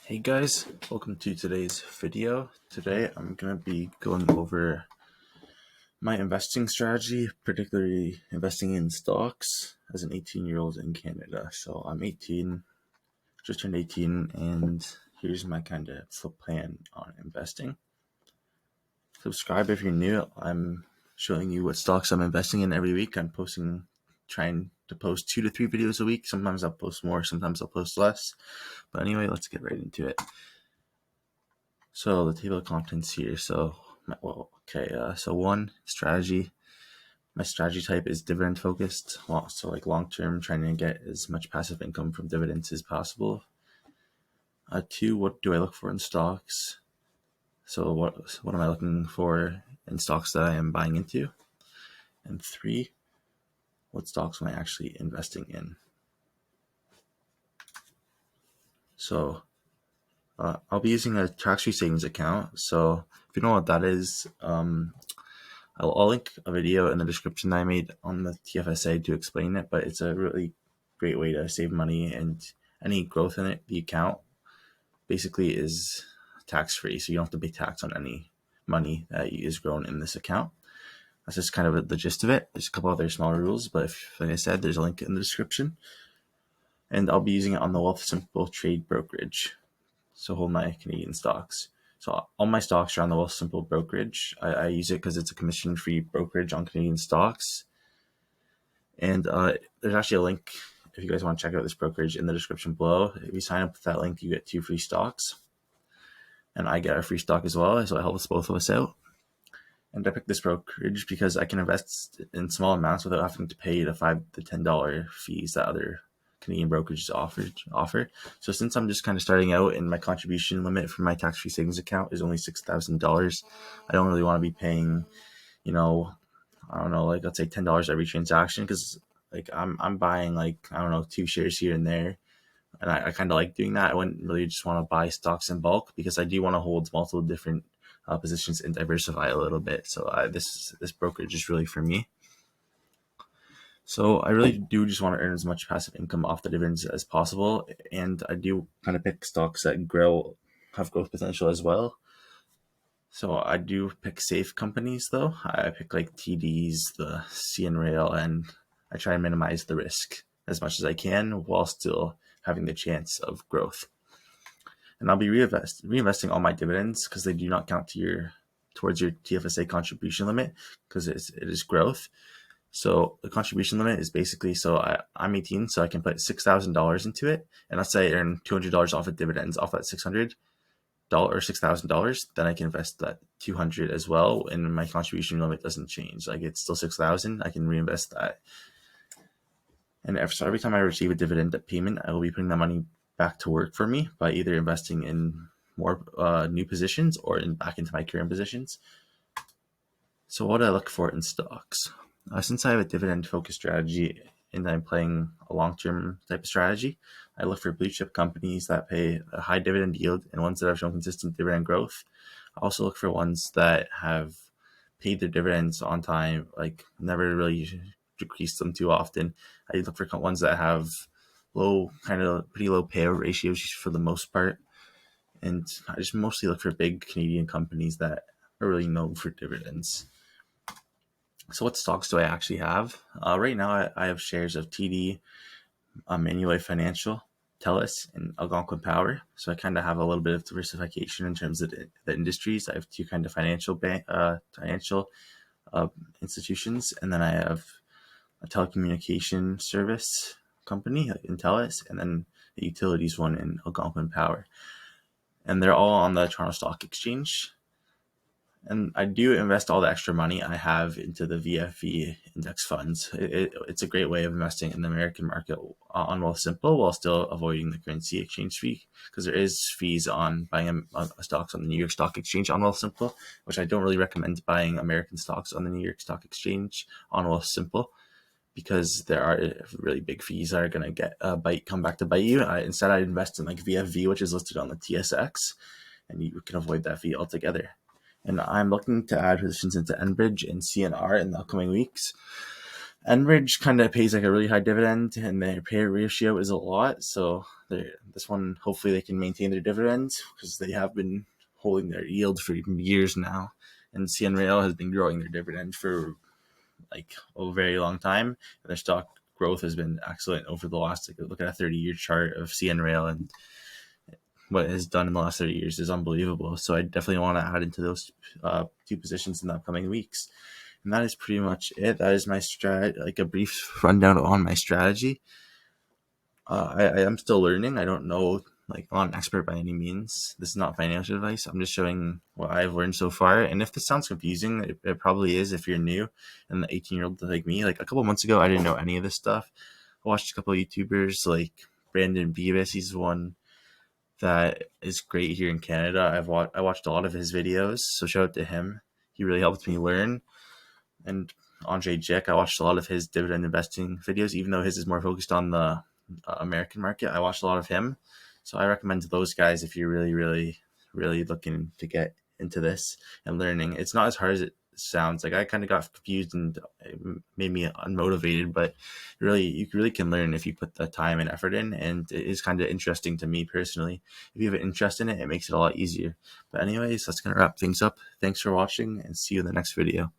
Hey guys, welcome to today's video. Today I'm going to be going over my investing strategy, particularly investing in stocks as an 18-year-old in Canada. So I'm 18, just turned 18, and here's my kind of plan on investing. Subscribe if you're new. I'm showing you what stocks I'm investing in every week. Trying to post 2 to 3 videos a week. Sometimes I'll post more, sometimes I'll post less. But anyway, let's get right into it. So the table of contents here. So one strategy. My strategy type is dividend focused. Well, so like long term, trying to get as much passive income from dividends as possible. 2, what do I look for in stocks? So what am I looking for in stocks that I am buying into? And 3, what stocks am I actually investing in? So I'll be using a tax-free savings account. So if you know what that is, I'll link a video in the description that I made on the TFSA to explain it, but it's a really great way to save money, and any growth in it, the account basically is tax-free, so you don't have to pay tax on any money that is grown in this account. That's just kind of the gist of it. There's a couple other smaller rules, but like I said, there's a link in the description. And I'll be using it on the Wealthsimple trade brokerage. So hold my Canadian stocks. So all my stocks are on the Wealthsimple brokerage. I use it because it's a commission-free brokerage on Canadian stocks. And there's actually a link if you guys want to check out this brokerage in the description below. If you sign up with that link, you get 2 free stocks. And I get a free stock as well, so it helps both of us out. And I picked this brokerage because I can invest in small amounts without having to pay the $5 to $10 fees that other Canadian brokerages offer. So since I'm just kind of starting out and my contribution limit for my tax-free savings account is only $6,000, I don't really want to be paying, let's say $10 every transaction, because like I'm buying 2 shares here and there, and I kind of like doing that. I wouldn't really just want to buy stocks in bulk because I do want to hold multiple different positions and diversify a little bit. So this brokerage is really for me. So I really do just want to earn as much passive income off the dividends as possible, and I do kind of pick stocks that have growth potential as well. So I do pick safe companies though. I pick like TDs, the CN Rail, and I try and minimize the risk as much as I can while still having the chance of growth. And I'll be reinvesting all my dividends because they do not count towards your TFSA contribution limit because it is growth. So the contribution limit is basically, I'm 18, so I can put $6,000 into it, and let's say I earn $200 off of dividends off that $600 or $6,000, then I can invest that $200 as well, and my contribution limit doesn't change. Like it's still $6,000. I can reinvest that, and every time I receive a dividend payment, I will be putting that money back to work for me by either investing in more new positions or back into my current positions. So what do I look for in stocks? Since I have a dividend-focused strategy and I'm playing a long-term type of strategy, I look for blue-chip companies that pay a high dividend yield and ones that have shown consistent dividend growth. I also look for ones that have paid their dividends on time, like never really decreased them too often. I look for ones that have pretty low payout ratios for the most part. And I just mostly look for big Canadian companies that are really known for dividends. So what stocks do I actually have? Right now, I have shares of TD, Manulife Financial, TELUS, and Algonquin Power. So I kind of have a little bit of diversification in terms of the industries. I have 2 kind of financial institutions, and then I have a telecommunication service company in TELUS, and then the utilities one in Algonquin Power. And they're all on the Toronto Stock Exchange. And I do invest all the extra money I have into the VFV index funds. It's a great way of investing in the American market on Wealthsimple while still avoiding the currency exchange fee, because there is fees on buying stocks on the New York Stock Exchange on Wealthsimple, which I don't really recommend buying American stocks on the New York Stock Exchange on Wealthsimple, because there are really big fees that are going to come back to bite you. Instead, I invest in like VFV, which is listed on the TSX, and you can avoid that fee altogether. And I'm looking to add positions into Enbridge and CNR in the upcoming weeks. Enbridge kind of pays like a really high dividend, and their payout ratio is a lot. So this one, hopefully, they can maintain their dividends because they have been holding their yield for years now. And CN Rail has been growing their dividend for like a very long time. Their stock growth has been excellent over the last. Like, look at a 30-year chart of CN Rail, and what it has done in the last 30 years is unbelievable. So I definitely want to add into those two positions in the upcoming weeks. And that is pretty much it. That is my like a brief rundown on my strategy. I am still learning. I don't know, like, I'm not an expert by any means. This is not financial advice. I'm just showing what I've learned so far. And if this sounds confusing, it probably is if you're new and the 18-year-old like me. Like a couple months ago, I didn't know any of this stuff. I watched a couple of YouTubers like Brandon Beavis. He's one that is great here in Canada. I watched a lot of his videos, so shout out to him. He really helped me learn. And Andre Jick, I watched a lot of his dividend investing videos, even though his is more focused on the American market. I watched a lot of him, so I recommend those guys if you're really, really, really looking to get into this and learning. It's not as hard as it sounds. Like, I kind of got confused and it made me unmotivated, but really, you really can learn if you put the time and effort in, and it is kind of interesting to me personally. If you have an interest in it, it makes it a lot easier. But anyways, that's gonna wrap things up. Thanks for watching, and see you in the next video.